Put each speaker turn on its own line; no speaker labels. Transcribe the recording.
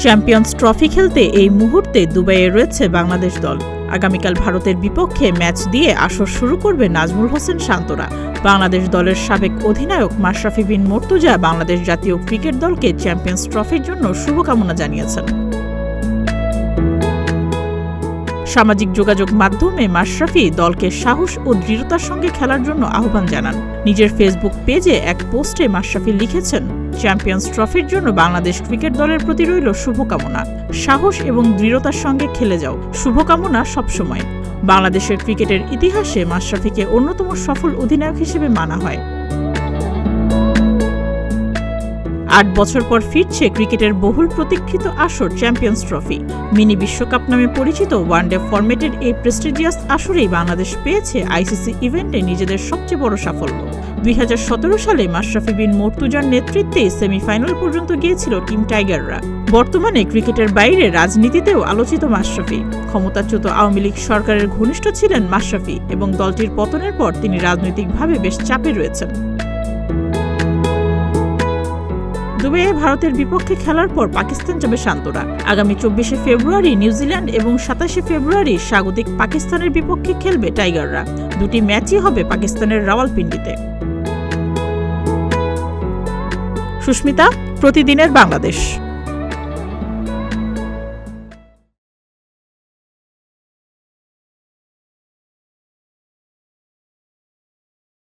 Champions trophy খেলতে এই মুহূর্তে দুবাইয়ে রয়েছে বাংলাদেশ দল। আগামীকাল ভারতের বিপক্ষে ম্যাচ দিয়ে আসর শুরু করবে নাজমুল হোসেন শান্তরা। বাংলাদেশ দলের সাবেক অধিনায়ক মাশরাফি বিন মর্তুজা বাংলাদেশ জাতীয় ক্রিকেট দলকে চ্যাম্পিয়ন্স ট্রফির জন্য শুভকামনা জানিয়েছেন। সামাজিক যোগাযোগ মাধ্যমে মাশরাফি দলকে সাহস ও দৃঢ়তার সঙ্গে খেলার জন্য আহ্বান জানান। নিজের ফেসবুক পেজে এক পোস্টে মাশরাফি লিখেছেন, চ্যাম্পিয়ন্স ট্রফির জন্য বাংলাদেশ ক্রিকেট দলের প্রতি রইল শুভকামনা। সাহস এবং দৃঢ়তার সঙ্গে খেলে যাও। শুভকামনা সবসময়। বাংলাদেশের ক্রিকেটের ইতিহাসে মাশরাফিকে অন্যতম সফল অধিনায়ক হিসেবে মানা হয়। ৮ বছর পর ফিরছে ক্রিকেটের বহুল প্রতীক্ষিত আসর চ্যাম্পিয়ন্স ট্রফি। মিনি বিশ্বকাপ নামে পরিচিত ওয়ানডে ফরম্যাটের এই প্রেস্টিজিয়াস আসরেই বাংলাদেশ পেয়েছে আইসিসি ইভেন্টে নিজেদের সবচেয়ে বড় সাফল্য। ২০১৭ সালে মাশরাফি বিন মর্তুজার নেতৃত্বে সেমিফাইনাল পর্যন্ত গিয়েছিল টিম টাইগাররা। বর্তমানে ক্রিকেটের বাইরে রাজনীতিতেও আলোচিত মাশরাফি। ক্ষমতাচ্যুত আওয়ামী লীগ সরকারের ঘনিষ্ঠ ছিলেন মাশরাফি এবং দলটির পতনের পর তিনি রাজনৈতিকভাবে বেশ চাপে রয়েছেন। দুবাইয়ে ভারতের বিপক্ষে খেলার পর পাকিস্তান যাবে শান্তরা। আগামী ২৪শে ফেব্রুয়ারি নিউজিল্যান্ড এবং ২৭শে ফেব্রুয়ারি স্বাগতিক পাকিস্তানের বিপক্ষে খেলবে টাইগাররা। দুটি ম্যাচই হবে পাকিস্তানের রাওয়ালপিন্ডিতে। সুস্মিতা, প্রতিদিনের বাংলাদেশ।